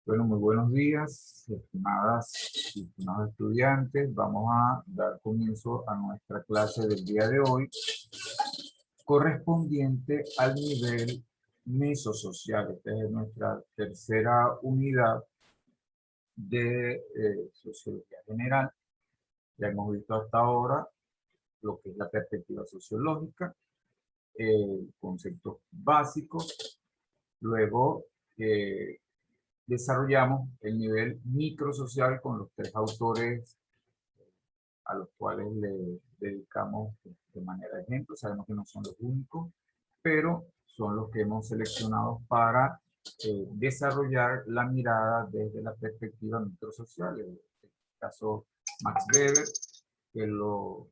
Bueno, muy buenos días, estimadas y estimados estudiantes. Vamos a dar comienzo a nuestra clase del día de hoy, correspondiente al nivel mesosocial. Esta es nuestra tercera unidad de sociología general. Ya hemos visto hasta ahora lo que es la perspectiva sociológica, conceptos básicos. Luego, desarrollamos el nivel microsocial con los tres autores a los cuales le dedicamos de manera de ejemplo. Sabemos que no son los únicos, pero son los que hemos seleccionado para desarrollar la mirada desde la perspectiva microsocial. En este caso, Max Weber, que lo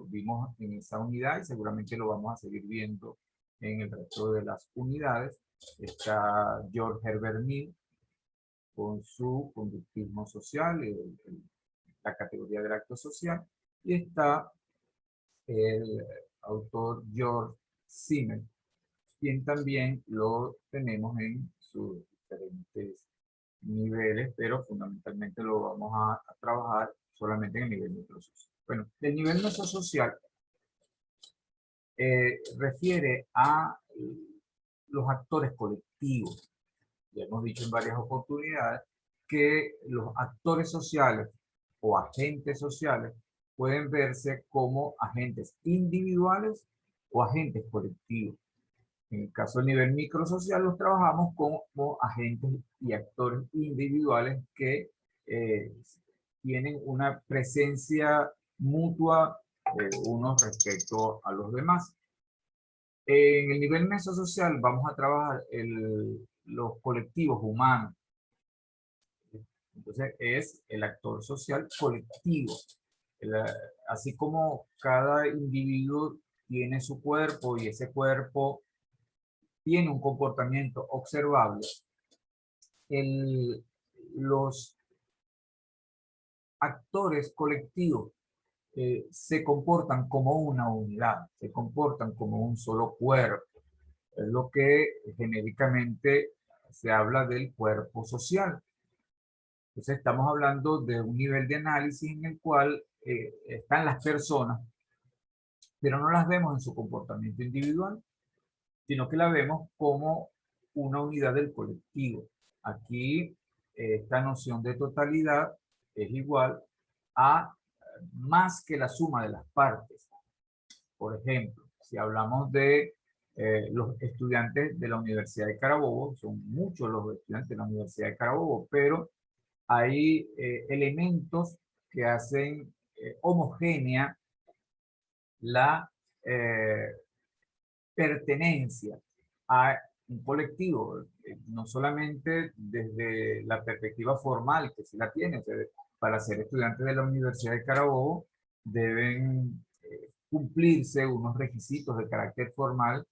vimos en esa unidad y seguramente lo vamos a seguir viendo en el resto de las unidades. Está George Herbert Mead, con su conductismo social, la categoría del acto social, y está el autor George Simmel, quien también lo tenemos en sus diferentes niveles, pero fundamentalmente lo vamos a trabajar solamente en el nivel microsocial. Bueno, el nivel mesosocial refiere a los actores colectivos. Ya hemos dicho en varias oportunidades que los actores sociales o agentes sociales pueden verse como agentes individuales o agentes colectivos. En el caso del nivel microsocial los trabajamos como agentes y actores individuales que tienen una presencia mutua unos respecto a los demás. En el nivel mesosocial vamos a trabajar los colectivos humanos. Entonces es el actor social colectivo. Así como cada individuo tiene su cuerpo y ese cuerpo tiene un comportamiento observable, los actores colectivos se comportan como una unidad, se comportan como un solo cuerpo. Es lo que genéricamente se habla del cuerpo social. Entonces estamos hablando de un nivel de análisis en el cual están las personas, pero no las vemos en su comportamiento individual, sino que la vemos como una unidad del colectivo. Aquí esta noción de totalidad es igual a más que la suma de las partes. Por ejemplo, si hablamos de los estudiantes de la Universidad de Carabobo, son muchos los estudiantes de la Universidad de Carabobo, pero hay elementos que hacen homogénea la pertenencia a un colectivo, no solamente desde la perspectiva formal, que sí la tiene. O sea, para ser estudiantes de la Universidad de Carabobo deben cumplirse unos requisitos de carácter formal,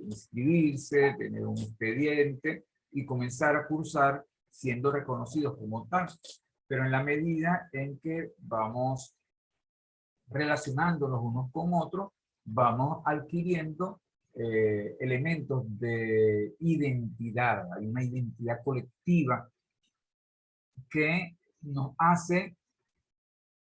inscribirse, tener un expediente y comenzar a cursar siendo reconocidos como tal. Pero en la medida en que vamos relacionándonos unos con otros, vamos adquiriendo elementos de identidad. Hay una identidad colectiva que nos hace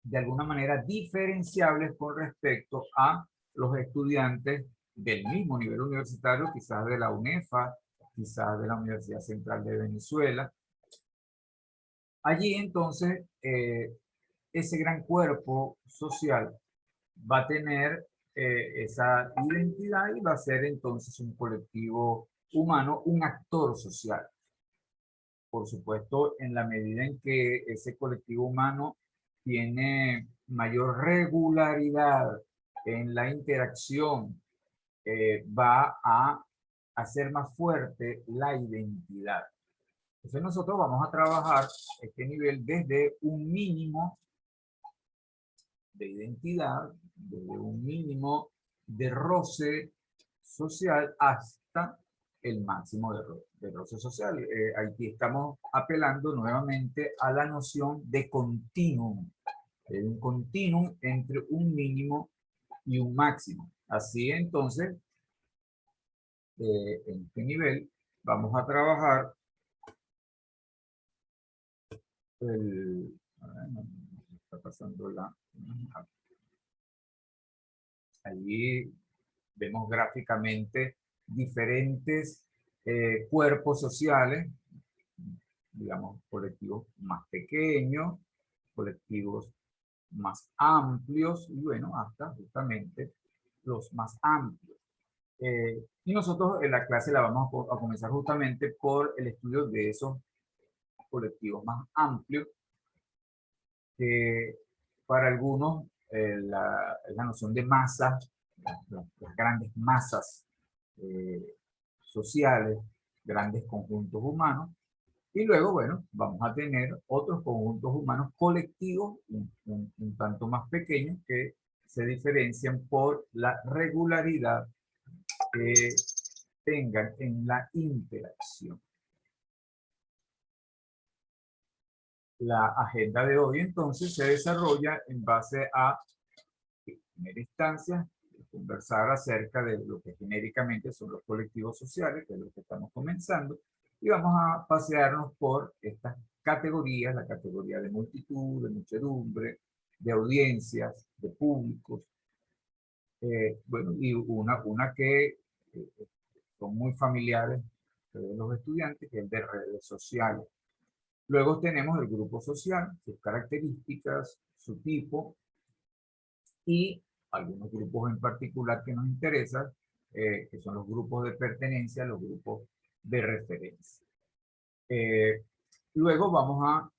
de alguna manera diferenciables con respecto a los estudiantes del mismo nivel universitario, quizás de la UNEFA, quizás de la Universidad Central de Venezuela. Allí entonces ese gran cuerpo social va a tener esa identidad y va a ser entonces un colectivo humano, un actor social. Por supuesto, en la medida en que ese colectivo humano tiene mayor regularidad en la interacción, va a hacer más fuerte la identidad. Entonces nosotros vamos a trabajar este nivel desde un mínimo de identidad, desde un mínimo de roce social hasta el máximo de roce social. Aquí estamos apelando nuevamente a la noción de continuum, un continuum entre un mínimo y un máximo. Así entonces, en este nivel vamos a trabajar A ver, no, está pasando allí vemos gráficamente diferentes cuerpos sociales, digamos, colectivos más pequeños, colectivos más amplios y bueno, hasta justamente los más amplios. Y nosotros en la clase la vamos a comenzar justamente por el estudio de esos colectivos más amplios, que para algunos la noción de masa, las grandes masas sociales, grandes conjuntos humanos, y luego, bueno, vamos a tener otros conjuntos humanos colectivos, un tanto más pequeños, que se diferencian por la regularidad que tengan en la interacción. La agenda de hoy, entonces, se desarrolla en base a, en primera instancia, conversar acerca de lo que genéricamente son los colectivos sociales, que es lo que estamos comenzando, y vamos a pasearnos por estas categorías, la categoría de multitud, de muchedumbre, de audiencias, de públicos, bueno, y una que son muy familiares de los estudiantes, que es de redes sociales. Luego tenemos el grupo social, sus características, su tipo, y algunos grupos en particular que nos interesan, que son los grupos de pertenencia, los grupos de referencia. Luego vamos a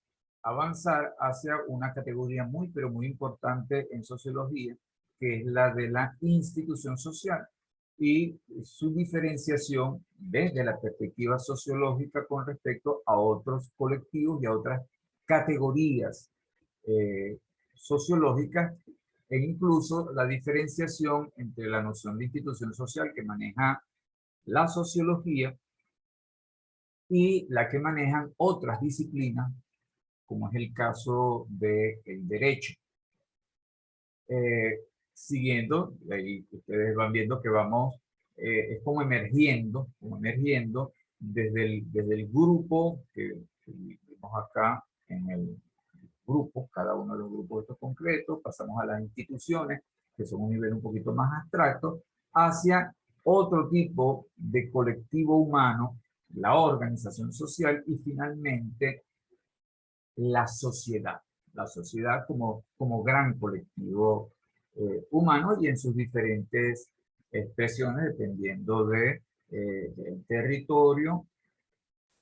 avanzar hacia una categoría muy, pero muy importante en sociología, que es la de la institución social y su diferenciación desde la perspectiva sociológica con respecto a otros colectivos y a otras categorías sociológicas, e incluso la diferenciación entre la noción de institución social que maneja la sociología y la que manejan otras disciplinas, como es el caso del derecho. Siguiendo, ahí ustedes van viendo que vamos, es como emergiendo desde el grupo que vimos acá en el grupo, cada uno de los grupos estos concretos, pasamos a las instituciones, que son un nivel un poquito más abstracto, hacia otro tipo de colectivo humano, la organización social y finalmente la sociedad como gran colectivo humano y en sus diferentes expresiones dependiendo del territorio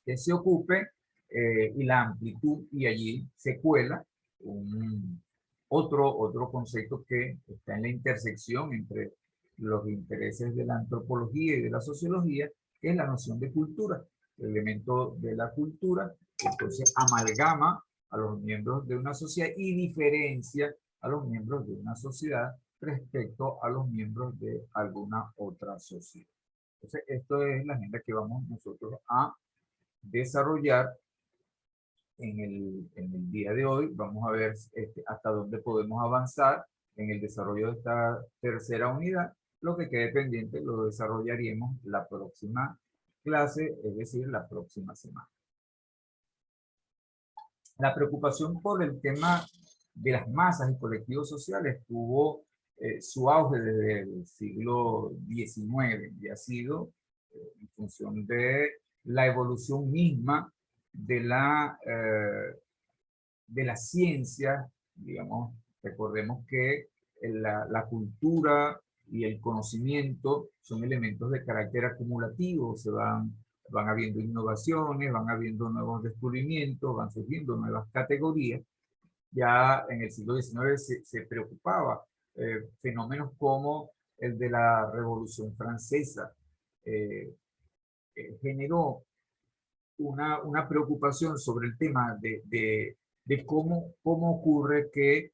que se ocupe y la amplitud, y allí se cuela otro concepto que está en la intersección entre los intereses de la antropología y de la sociología, que es la noción de cultura, el elemento de la cultura, entonces amalgama a los miembros de una sociedad y diferencia a los miembros de una sociedad respecto a los miembros de alguna otra sociedad. Entonces, esto es la agenda que vamos nosotros a desarrollar en el día de hoy. Vamos a ver hasta dónde podemos avanzar en el desarrollo de esta tercera unidad. Lo que quede pendiente lo desarrollaríamos la próxima clase, es decir, la próxima semana. La preocupación por el tema de las masas y colectivos sociales tuvo su auge desde el siglo XIX y ha sido en función de la evolución misma de la ciencia, digamos. Recordemos que la cultura y el conocimiento son elementos de carácter acumulativo, van habiendo innovaciones, van habiendo nuevos descubrimientos, van surgiendo nuevas categorías. Ya en el siglo XIX se preocupaba fenómenos como el de la Revolución Francesa, generó una preocupación sobre el tema de cómo ocurre que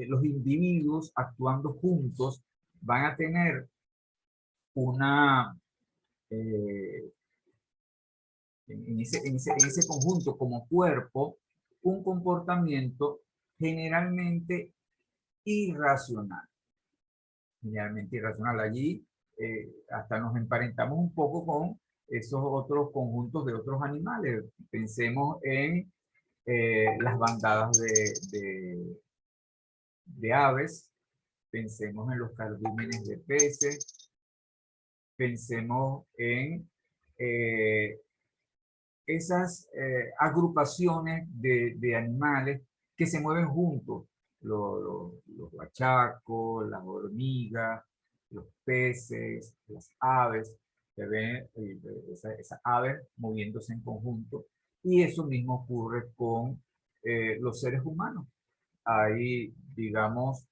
los individuos actuando juntos van a tener una, en ese conjunto como cuerpo, un comportamiento generalmente irracional. Generalmente irracional. Allí hasta nos emparentamos un poco con esos otros conjuntos de otros animales. Pensemos en las bandadas de aves, pensemos en los cardúmenes de peces, pensemos en esas agrupaciones de animales que se mueven juntos, los guachacos, las hormigas, los peces, las aves, se ven esas aves moviéndose en conjunto, y eso mismo ocurre con los seres humanos. Ahí, digamos,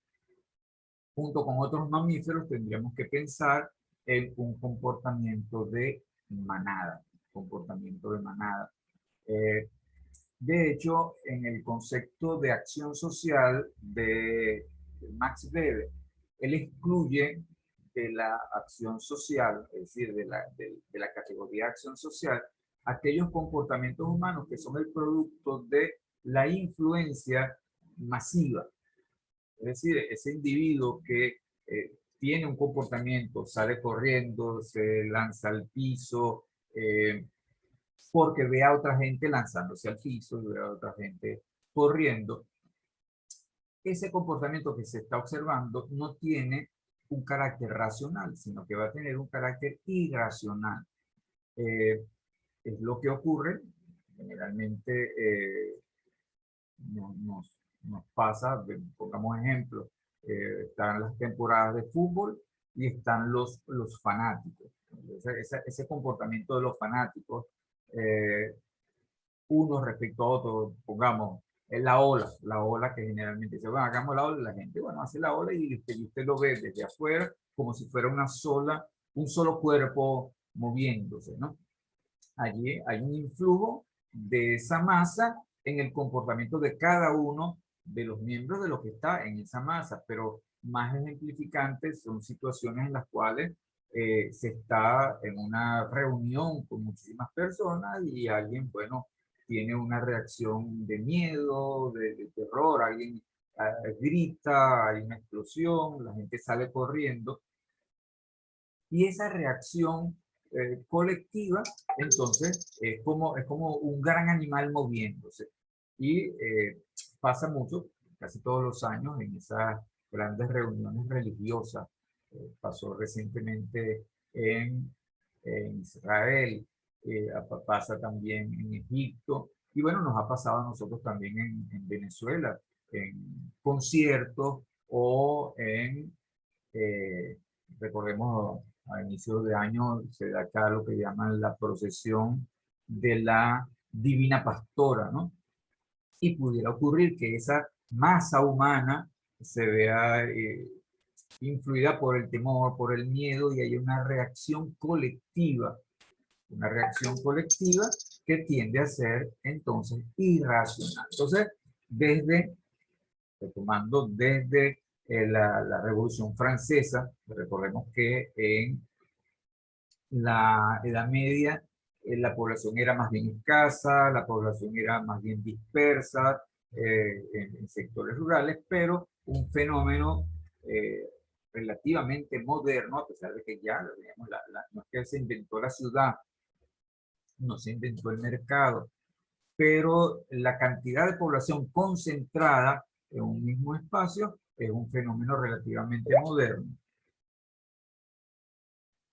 junto con otros mamíferos, tendríamos que pensar en un comportamiento de manada, comportamiento de manada. Eh, de hecho, en el concepto de acción social de Max Weber, él excluye de la acción social, es decir, de la categoría de acción social, aquellos comportamientos humanos que son el producto de la influencia masiva. Es decir, ese individuo que tiene un comportamiento, sale corriendo, se lanza al piso, porque ve a otra gente lanzándose al piso, ve a otra gente corriendo. Ese comportamiento que se está observando no tiene un carácter racional, sino que va a tener un carácter irracional. Es lo que ocurre, generalmente nos pasa, pongamos ejemplo, están las temporadas de fútbol y están los fanáticos. Ese comportamiento de los fanáticos, uno respecto a otro, pongamos, es la ola que generalmente dice, bueno, hagamos la ola, la gente, bueno, hace la ola y usted lo ve desde afuera como si fuera un solo cuerpo moviéndose, ¿no? Allí hay un influjo de esa masa en el comportamiento de cada uno de los miembros de lo que está en esa masa, pero más ejemplificantes son situaciones en las cuales se está en una reunión con muchísimas personas y alguien, bueno, tiene una reacción de miedo, de terror, alguien grita, hay una explosión, la gente sale corriendo y esa reacción colectiva, entonces, es como un gran animal moviéndose. Y pasa mucho, casi todos los años, en esas grandes reuniones religiosas. Pasó recientemente en Israel, pasa también en Egipto, y bueno, nos ha pasado a nosotros también en Venezuela, en conciertos o en, recordemos, a inicios de año se da acá lo que llaman la procesión de la Divina Pastora, ¿no? Y pudiera ocurrir que esa masa humana se vea influida por el temor, por el miedo, y hay una reacción colectiva que tiende a ser entonces irracional. Entonces, retomando desde la Revolución Francesa, recordemos que en la Edad Media la población era más bien escasa, la población era más bien dispersa en sectores rurales, pero un fenómeno relativamente moderno, a pesar de que ya, digamos, no es que se inventó la ciudad, no se inventó el mercado, pero la cantidad de población concentrada en un mismo espacio es un fenómeno relativamente moderno.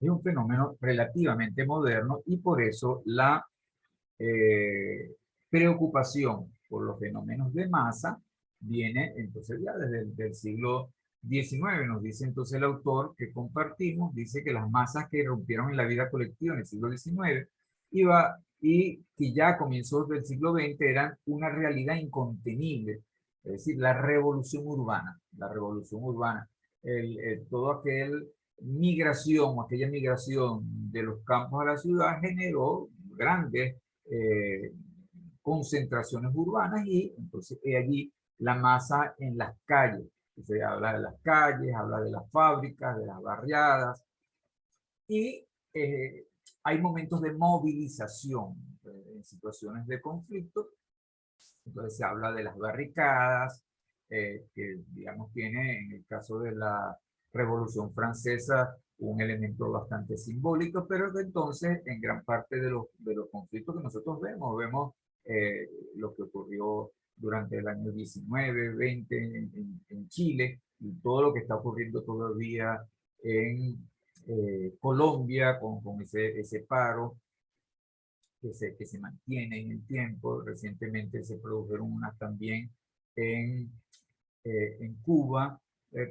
Es un fenómeno relativamente moderno y por eso la preocupación por los fenómenos de masa viene entonces ya desde el siglo XIX. Nos dice entonces el autor que compartimos, dice que las masas que irrumpieron en la vida colectiva en el siglo XIX y que ya a comienzos del siglo XX eran una realidad incontenible, es decir, la revolución urbana, todo aquel aquella migración de los campos a la ciudad generó grandes eh, concentraciones urbanas y entonces allí la masa en las calles. Se habla de las calles, habla de las fábricas, de las barriadas y hay momentos de movilización en situaciones de conflicto. Entonces se habla de las barricadas, que digamos tiene en el caso de la Revolución Francesa un elemento bastante simbólico, pero que entonces en gran parte de los conflictos que nosotros vemos lo que ocurrió durante el año 19, 20 en Chile, y todo lo que está ocurriendo todavía en Colombia con ese paro que se mantiene en el tiempo. Recientemente se produjeron unas también en, en Cuba,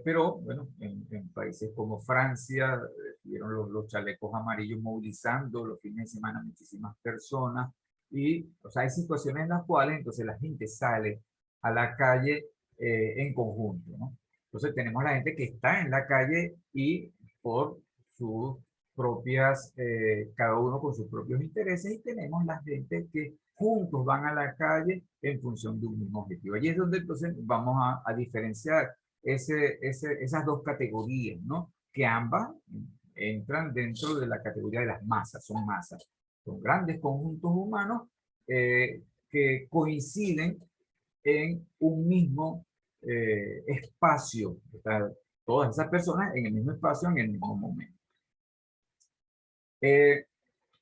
pero bueno, en países como Francia, vieron los chalecos amarillos movilizando los fines de semana muchísimas personas, y o sea, hay situaciones en las cuales entonces la gente sale a la calle en conjunto, ¿no? Entonces tenemos la gente que está en la calle y por sus propias, cada uno con sus propios intereses, y tenemos la gente que juntos van a la calle en función de un mismo objetivo. Allí es donde entonces vamos a diferenciar esas dos categorías, ¿no? Que ambas entran dentro de la categoría de las masas, son grandes conjuntos humanos que coinciden en un mismo espacio, o sea, todas esas personas en el mismo espacio en el mismo momento.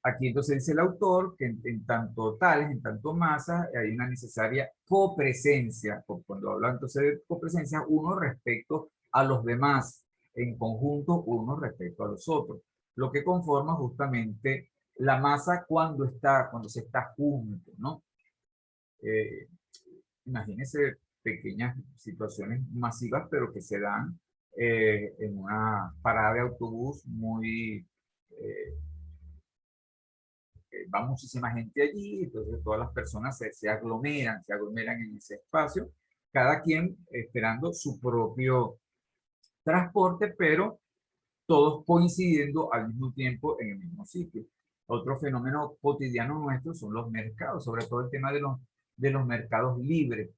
Aquí entonces dice el autor que en tanto tales, en tanto masas, hay una necesaria copresencia. Cuando habla entonces de copresencia, uno respecto a los demás, en conjunto uno respecto a los otros, lo que conforma justamente la masa cuando se está junto, ¿no? Eh, Imagínense pequeñas situaciones masivas, pero que se dan en una parada de autobús muy va muchísima gente allí, entonces todas las personas se aglomeran en ese espacio, cada quien esperando su propio transporte, pero todos coincidiendo al mismo tiempo en el mismo sitio. Otro fenómeno cotidiano nuestro son los mercados, sobre todo el tema de los mercados libres.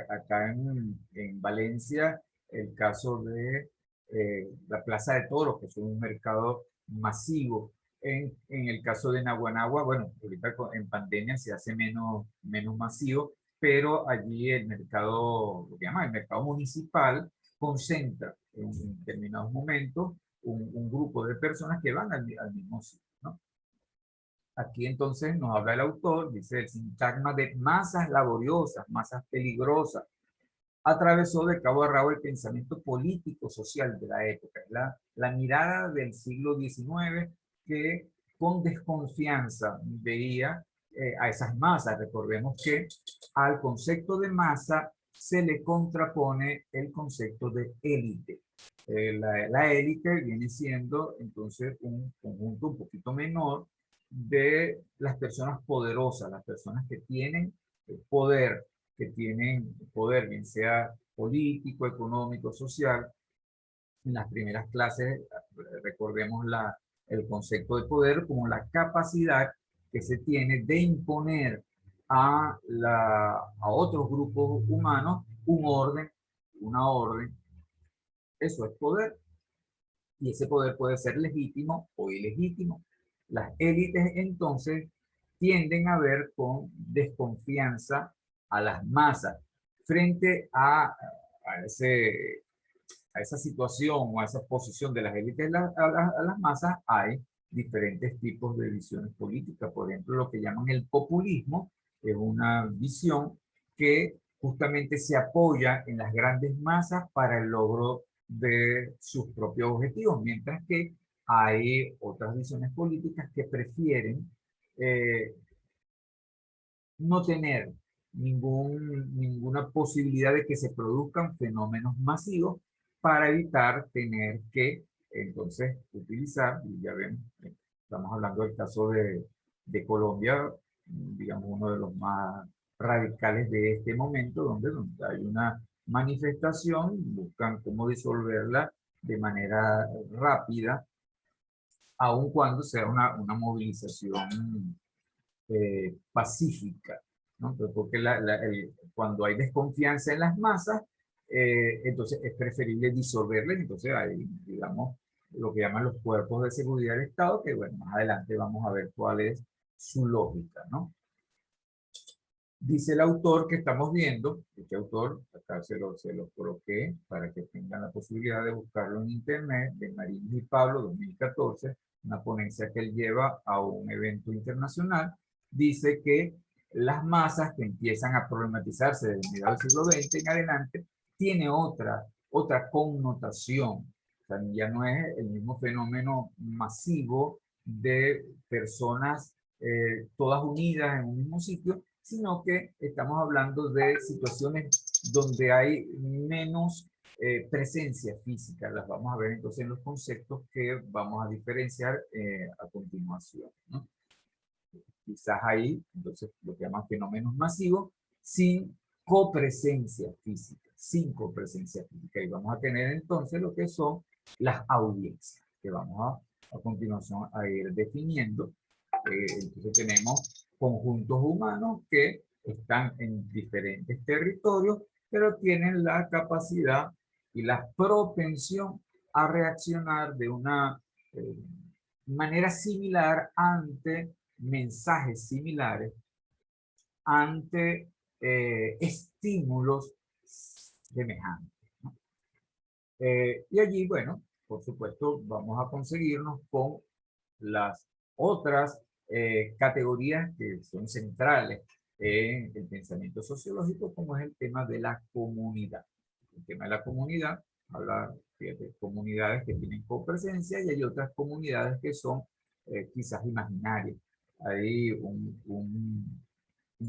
Acá en Valencia, el caso de la Plaza de Toros, que es un mercado masivo. En el caso de Naguanagua, bueno, ahorita en pandemia se hace menos masivo, pero allí el mercado, lo que llama el mercado municipal, concentra en determinados momentos un grupo de personas que van al mismo sitio, ¿no? Aquí entonces nos habla el autor, dice el sintagma de masas laboriosas, masas peligrosas, atravesó de cabo a rabo el pensamiento político social de la época, la mirada del siglo XIX que con desconfianza veía a esas masas. Recordemos que al concepto de masa se le contrapone el concepto de élite. La élite viene siendo entonces un conjunto un poquito menor de las personas poderosas, las personas que tienen poder, bien sea político, económico, social. En las primeras clases recordemos el concepto de poder como la capacidad que se tiene de imponer a otros grupos humanos una orden. Eso es poder, y ese poder puede ser legítimo o ilegítimo. Las élites entonces tienden a ver con desconfianza a las masas frente a esa situación o a esa posición de las élites a las masas. Hay diferentes tipos de visiones políticas. Por ejemplo, lo que llaman el populismo es una visión que justamente se apoya en las grandes masas para el logro de sus propios objetivos, mientras que hay otras visiones políticas que prefieren eh, no tener ninguna posibilidad de que se produzcan fenómenos masivos para evitar tener que entonces utilizar, y ya ven, estamos hablando del caso de Colombia, digamos uno de los más radicales de este momento, donde hay una manifestación, buscan cómo disolverla de manera rápida, aun cuando sea una movilización pacífica, ¿no? Porque cuando hay desconfianza en las masas, entonces es preferible disolverlas. Entonces hay, digamos, lo que llaman los cuerpos de seguridad del Estado, que bueno, más adelante vamos a ver cuál es su lógica, ¿no? Dice el autor que estamos viendo, este autor, acá se lo coloqué para que tengan la posibilidad de buscarlo en internet, de Marín y Pablo, 2014, una ponencia que él lleva a un evento internacional. Dice que las masas que empiezan a problematizarse desde mediados del siglo XX en adelante, tiene otra connotación. O sea, ya no es el mismo fenómeno masivo de personas todas unidas en un mismo sitio, sino que estamos hablando de situaciones donde hay menos presencia física. Las vamos a ver entonces en los conceptos que vamos a diferenciar a continuación, ¿no? Quizás ahí, entonces, lo que llaman fenómenos masivos, sin copresencia física, sin copresencia física. Y vamos a tener entonces lo que son las audiencias, que vamos a continuación a ir definiendo. Entonces tenemos conjuntos humanos que están en diferentes territorios, pero tienen la capacidad y la propensión a reaccionar de una manera similar ante mensajes similares, ante estímulos semejantes, ¿no? Y allí, bueno, por supuesto, vamos a conseguirnos con las otras categorías que son centrales en el pensamiento sociológico, como es el tema de la comunidad. El tema de la comunidad habla de comunidades que tienen copresencia y hay otras comunidades que son quizás imaginarias. Hay un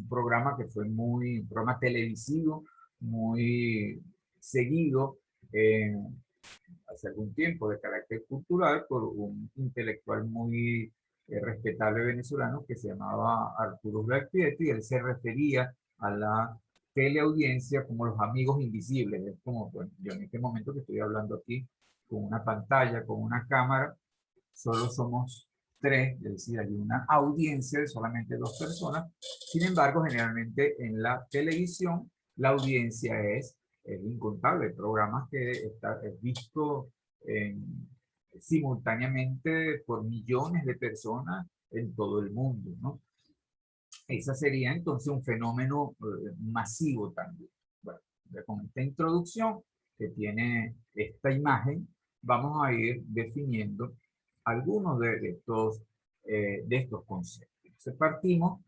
programa que fue un programa televisivo muy seguido hace algún tiempo de carácter cultural por un intelectual muy respetable venezolano que se llamaba Arturo Blackpiet, y él se refería a la teleaudiencia como los amigos invisibles. Es como, bueno, yo en este momento que estoy hablando aquí con una pantalla, con una cámara, solo somos tres, es decir, hay una audiencia de solamente dos personas. Sin embargo, generalmente en la televisión la audiencia es incontable. Programas que es visto simultáneamente por millones de personas en todo el mundo, ¿no? Esa sería entonces un fenómeno masivo también. Bueno, con esta introducción que tiene esta imagen, vamos a ir definiendo algunos de estos conceptos. Entonces partimos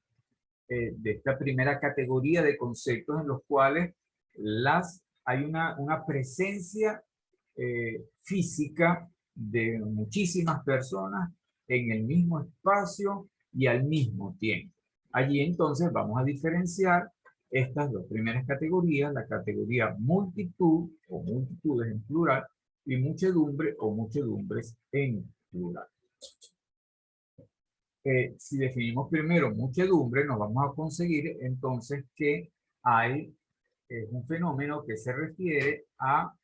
de esta primera categoría de conceptos en los cuales hay una presencia física de muchísimas personas en el mismo espacio y al mismo tiempo. Allí entonces vamos a diferenciar estas dos primeras categorías, la categoría multitud o multitudes en plural y muchedumbre o muchedumbres en plural. Si definimos primero muchedumbre, nos vamos a conseguir entonces que hay un fenómeno que se refiere a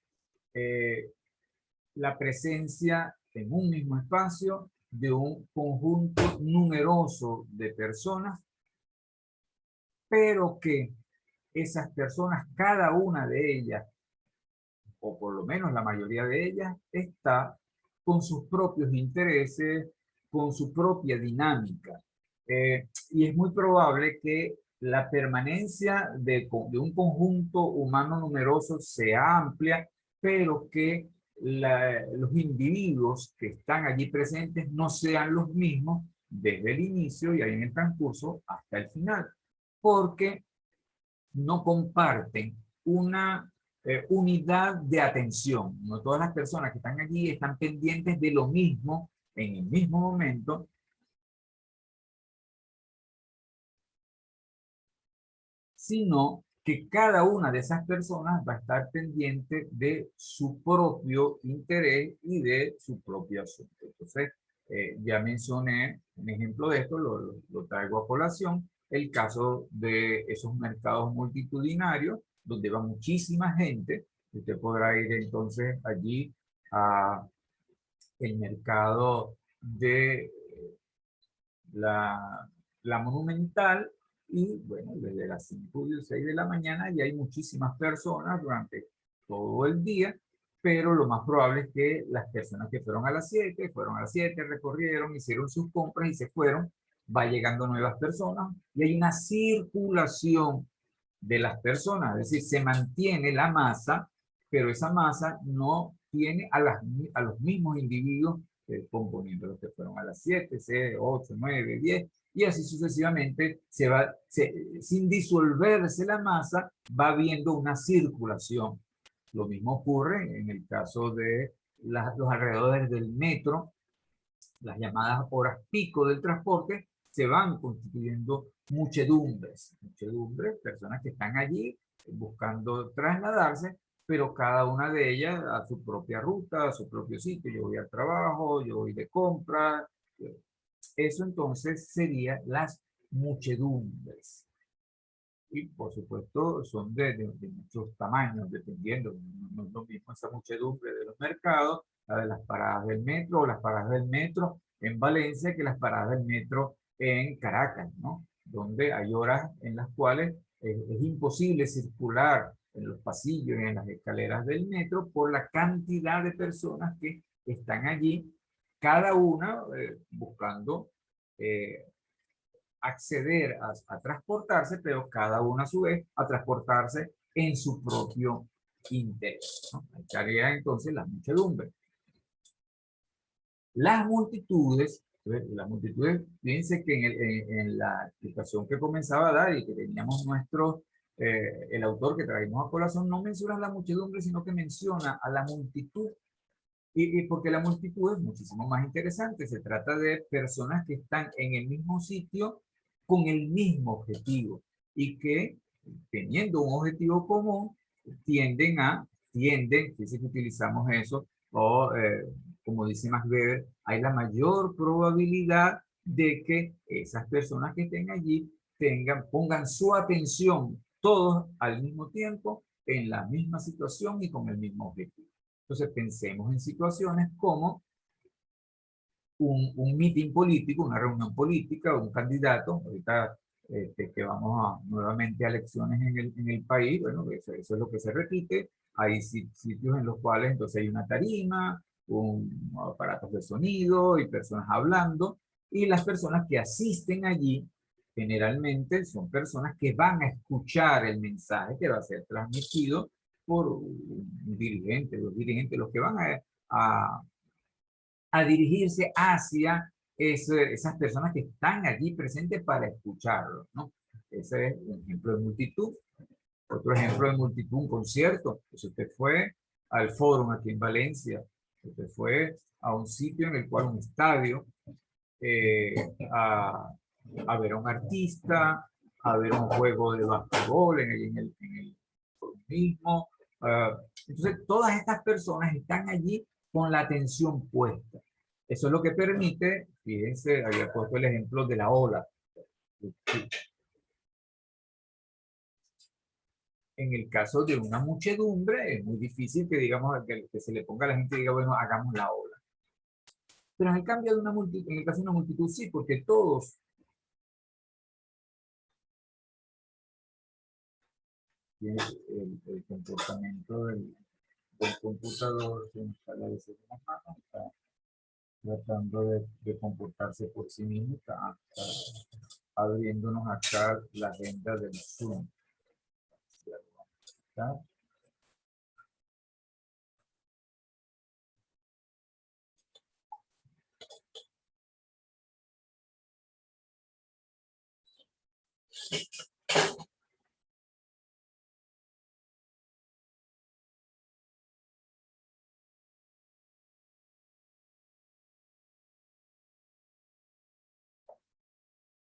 la presencia en un mismo espacio de un conjunto numeroso de personas, pero que esas personas, cada una de ellas, o por lo menos la mayoría de ellas, está con sus propios intereses, con su propia dinámica. Y es muy probable que la permanencia de un conjunto humano numeroso sea amplia, pero que los individuos que están allí presentes no sean los mismos desde el inicio y ahí en el transcurso hasta el final, porque no comparten una unidad de atención. No todas las personas que están allí están pendientes de lo mismo en el mismo momento, sino que cada una de esas personas va a estar pendiente de su propio interés y de su propio asunto. Entonces, ya mencioné un ejemplo de esto, lo traigo a colación, el caso de esos mercados multitudinarios, donde va muchísima gente. Usted podrá ir entonces allí a el mercado de la Monumental, y bueno, desde las 5 y 6 de la mañana ya hay muchísimas personas durante todo el día, pero lo más probable es que las personas que fueron a las 7, recorrieron, hicieron sus compras y se fueron, va llegando nuevas personas y hay una circulación de las personas, es decir, se mantiene la masa, pero esa masa no tiene a los mismos individuos componiendo los que fueron a las 7, 6, 8, 9, 10, y así sucesivamente sin disolverse la masa, va habiendo una circulación. Lo mismo ocurre en el caso de los alrededores del metro, las llamadas horas pico del transporte, se van constituyendo muchedumbres, personas que están allí buscando trasladarse, pero cada una de ellas a su propia ruta, a su propio sitio. Yo voy al trabajo, yo voy de compra. Eso entonces sería las muchedumbres. Y por supuesto son de muchos tamaños, dependiendo. No es lo mismo esa muchedumbre de los mercados, la de las paradas del metro o las paradas del metro en Valencia que las paradas del metro en Caracas, ¿no? Donde hay horas en las cuales es imposible circular en los pasillos y en las escaleras del metro por la cantidad de personas que están allí, cada una buscando acceder a transportarse, pero cada uno a su vez a transportarse en su propio interior, ¿no? Estaría entonces la muchedumbre. Las multitudes, fíjense que en la explicación que comenzaba a dar y que teníamos el autor que traímos a colación, no menciona la muchedumbre, sino que menciona a la multitud. Y porque la multitud es muchísimo más interesante. Se trata de personas que están en el mismo sitio con el mismo objetivo y que, teniendo un objetivo común, fíjense que utilizamos eso, o como dice Max Weber, hay la mayor probabilidad de que esas personas que estén allí pongan su atención todos al mismo tiempo en la misma situación y con el mismo objetivo. Entonces pensemos en situaciones como un meeting político, una reunión política, un candidato, ahorita que vamos nuevamente a elecciones en el país, bueno, eso es lo que se repite. Hay sitios en los cuales entonces hay una tarima, un aparato de sonido y personas hablando, y las personas que asisten allí generalmente son personas que van a escuchar el mensaje que va a ser transmitido por un dirigente, los que van a dirigirse hacia esas personas que están allí presentes para escucharlo, ¿no? Ese es un ejemplo de multitud. Otro ejemplo de multitud, un concierto. Pues usted fue al Fórum aquí en Valencia, usted fue a un sitio en el cual un estadio, eh, a, a ver a un artista, a ver un juego de basquetbol en el mismo. Entonces, todas estas personas están allí con la atención puesta. Eso es lo que permite, fíjense, había puesto el ejemplo de la ola. En el caso de una muchedumbre, es muy difícil que digamos que se le ponga a la gente y diga, bueno, hagamos la ola. Pero en el cambio de una multitud, en el caso de una multitud, sí, porque todos el comportamiento del computador se instala de segunda mano, está tratando de comportarse por sí mismo, está abriéndonos acá la agenda del Zoom. ¿Está?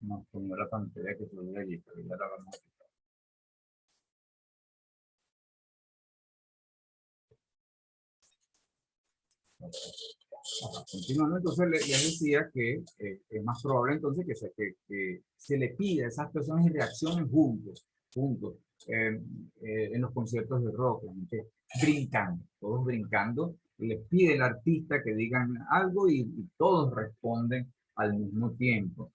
No, pongo la pantalla que tuve allí, pero ya la vamos a quitar. Continuando, entonces les decía que es más probable entonces que se le pida a esas personas y reaccionen juntos, en los conciertos de rock, brincando, todos brincando, les pide el artista que digan algo y todos responden al mismo tiempo.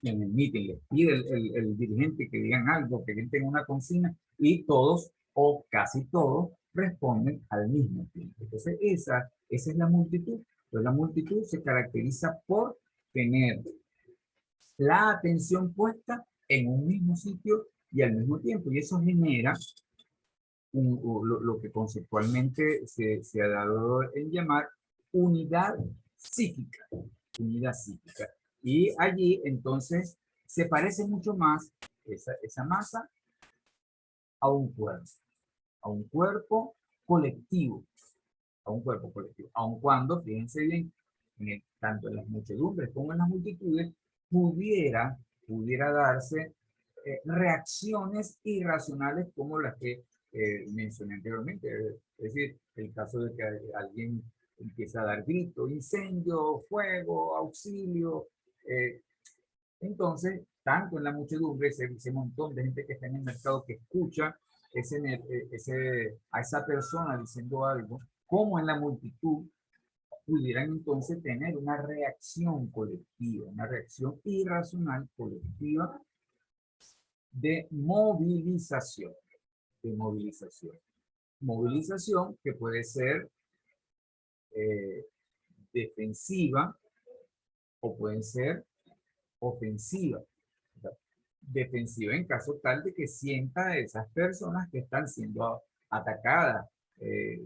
En el meeting les pide el dirigente que digan algo, que griten una consigna y todos o casi todos responden al mismo tiempo. Entonces esa es la multitud. Entonces la multitud se caracteriza por tener la atención puesta en un mismo sitio y al mismo tiempo, y eso genera lo que conceptualmente se ha dado en llamar unidad psíquica, unidad psíquica. Y allí entonces se parece mucho más esa masa a un cuerpo colectivo, aun cuando, fíjense bien, tanto en las muchedumbres como en las multitudes, pudiera darse reacciones irracionales como las que mencioné anteriormente. Es decir, el caso de que alguien empieza a dar gritos, incendio, fuego, auxilio. Entonces, tanto en la muchedumbre, ese montón de gente que está en el mercado que escucha a esa persona diciendo algo, como en la multitud, pudieran entonces tener una reacción colectiva, una reacción irracional colectiva de movilización, de movilización. Movilización que puede ser eh, defensiva o puede ser ofensiva. Defensiva en caso tal de que sienta a esas personas que están siendo atacadas. Eh,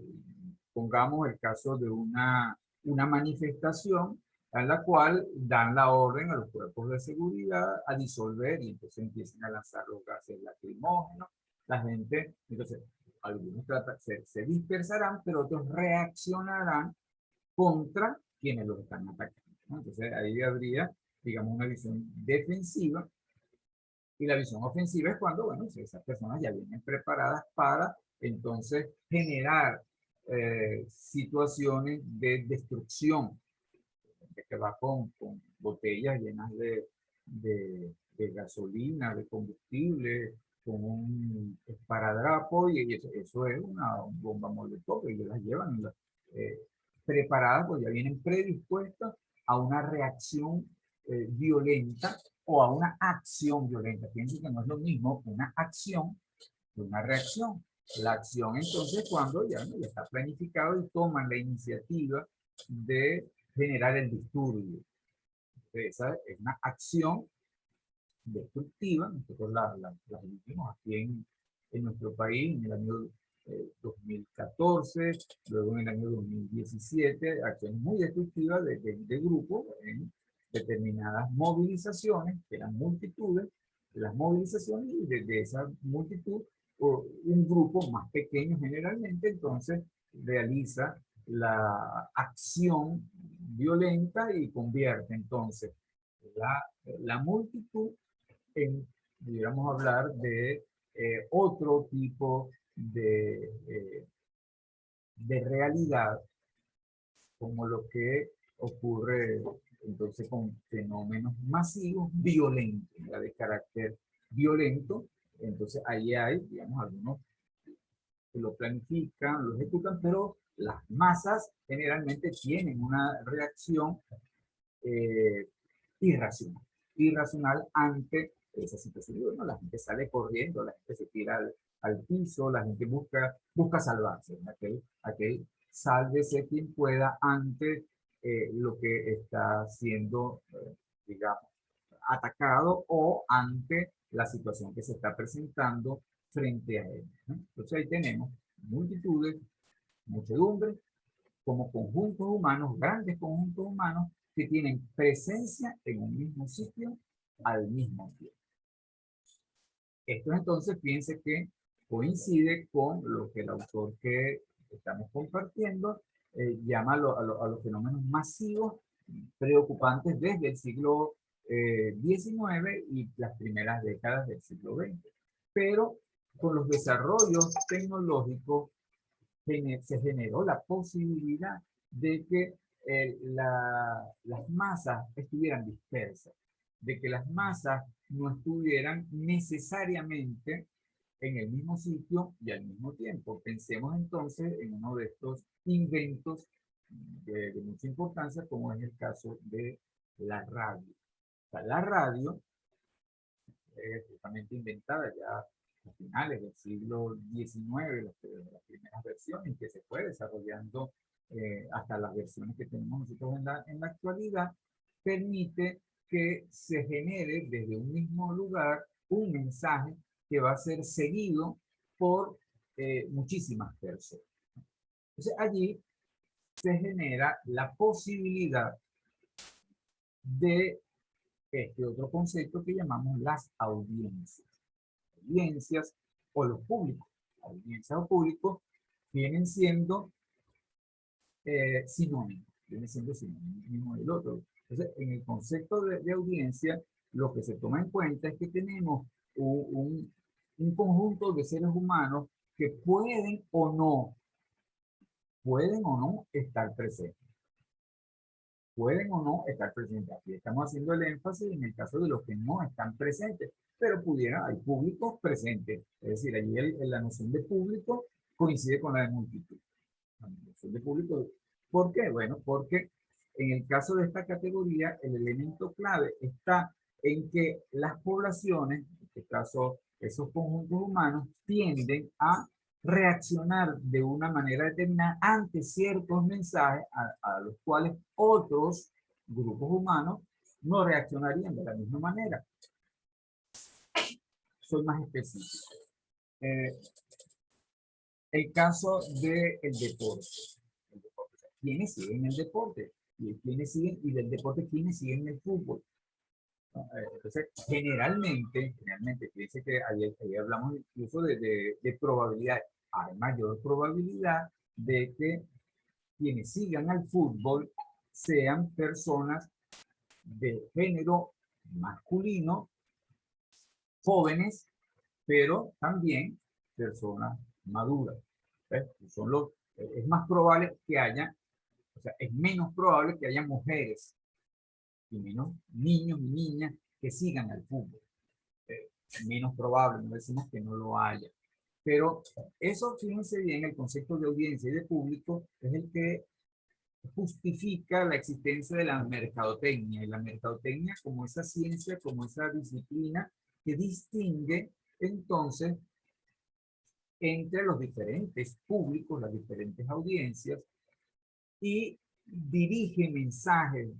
Pongamos el caso de una manifestación en la cual dan la orden a los cuerpos de seguridad a disolver y entonces empiezan a lanzar los gases lacrimógenos. La gente, entonces, algunos se dispersarán, pero otros reaccionarán contra quienes los están atacando, ¿no? Entonces ahí habría, digamos, una visión defensiva. Y la visión ofensiva es cuando, bueno, si esas personas ya vienen preparadas para entonces generar situaciones de destrucción, que va con botellas llenas de gasolina, de combustible, con un esparadrapo, y eso es una bomba molotov, y las llevan eh, preparadas, pues ya vienen predispuestas a una reacción violenta o a una acción violenta. Pienso que no es lo mismo una acción que una reacción. La acción entonces cuando ya está planificado y toman la iniciativa de generar el disturbio. Esa es una acción destructiva. Nosotros la vivimos aquí en nuestro país en el año 2014, luego en el año 2017, acciones muy destructivas de grupos en determinadas movilizaciones, que eran multitudes, de las movilizaciones y de esa multitud, un grupo más pequeño generalmente, entonces realiza la acción violenta y convierte entonces la multitud en, pudiéramos hablar de otro tipo de realidad, como lo que ocurre entonces con fenómenos masivos violentos, ya de carácter violento. Entonces ahí hay, digamos, algunos que lo planifican, lo ejecutan, pero las masas generalmente tienen una reacción eh, irracional, irracional ante esa situación. Bueno, la gente sale corriendo, la gente se tira al piso, la gente busca salvarse, aquel sálvese quien pueda ante lo que está siendo, digamos, atacado o ante la situación que se está presentando frente a él, ¿no? Entonces ahí tenemos multitudes, muchedumbres, como conjuntos humanos, grandes conjuntos humanos que tienen presencia en un mismo sitio al mismo tiempo. Esto entonces piense que coincide con lo que el autor que estamos compartiendo llama a los fenómenos masivos preocupantes desde el siglo XIX y las primeras décadas del siglo XX. Pero con los desarrollos tecnológicos se generó la posibilidad de que las masas estuvieran dispersas, de que las masas no estuvieran necesariamente en el mismo sitio y al mismo tiempo. Pensemos entonces en uno de estos inventos de mucha importancia, como es el caso de la radio. O sea, la radio, justamente inventada ya a finales del siglo XIX, las primeras versiones, que se fue desarrollando hasta las versiones que tenemos nosotros en la actualidad, permite que se genere desde un mismo lugar un mensaje que va a ser seguido por muchísimas personas. Entonces allí se genera la posibilidad de este otro concepto que llamamos las audiencias. Audiencias o los públicos. Audiencias o públicos vienen siendo sinónimos, vienen siendo sinónimos del otro. Entonces, en el concepto de audiencia, lo que se toma en cuenta es que tenemos un conjunto de seres humanos que pueden o no estar presentes. Pueden o no estar presentes. Aquí estamos haciendo el énfasis en el caso de los que no están presentes, pero hay públicos presentes. Es decir, allí la noción de público coincide con la de multitud. La noción de público. ¿Por qué? Bueno, porque en el caso de esta categoría, el elemento clave está en que las poblaciones, en este caso esos conjuntos humanos, tienden a reaccionar de una manera determinada ante ciertos mensajes a los cuales otros grupos humanos no reaccionarían de la misma manera. Soy más específico. El caso del deporte. ¿Quiénes siguen el deporte? Y del deporte, ¿quiénes siguen el fútbol? Entonces, generalmente, fíjense que ayer hablamos incluso de probabilidad. Hay mayor probabilidad de que quienes sigan al fútbol sean personas de género masculino, jóvenes, pero también personas maduras. Es más probable que haya, o sea, es menos probable que haya mujeres y menos niños y niñas que sigan al fútbol. Menos probable, no decimos que no lo haya. Pero eso, fíjense bien, el concepto de audiencia y de público es el que justifica la existencia de la mercadotecnia. Y la mercadotecnia como esa ciencia, como esa disciplina que distingue entonces entre los diferentes públicos, las diferentes audiencias, y dirige mensajes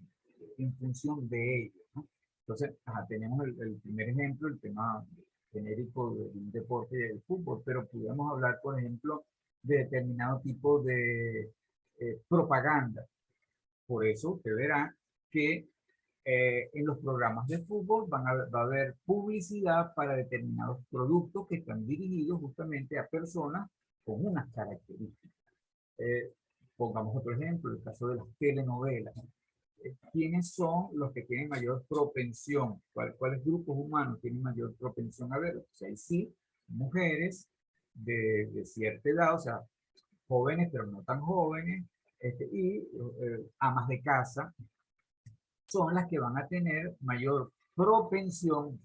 en función de ellos, ¿no? Entonces, tenemos el primer ejemplo, el tema genérico del deporte y del fútbol, pero podemos hablar, por ejemplo, de determinado tipo de propaganda. Por eso usted verá que en los programas de fútbol va a haber publicidad para determinados productos que están dirigidos justamente a personas con unas características. Pongamos otro ejemplo, el caso de las telenovelas. ¿Quiénes son los que tienen mayor propensión? ¿Cuáles grupos humanos tienen mayor propensión a verlo? O sea, ahí sí, mujeres de cierta edad, o sea, jóvenes pero no tan jóvenes, y amas de casa son las que van a tener mayor propensión,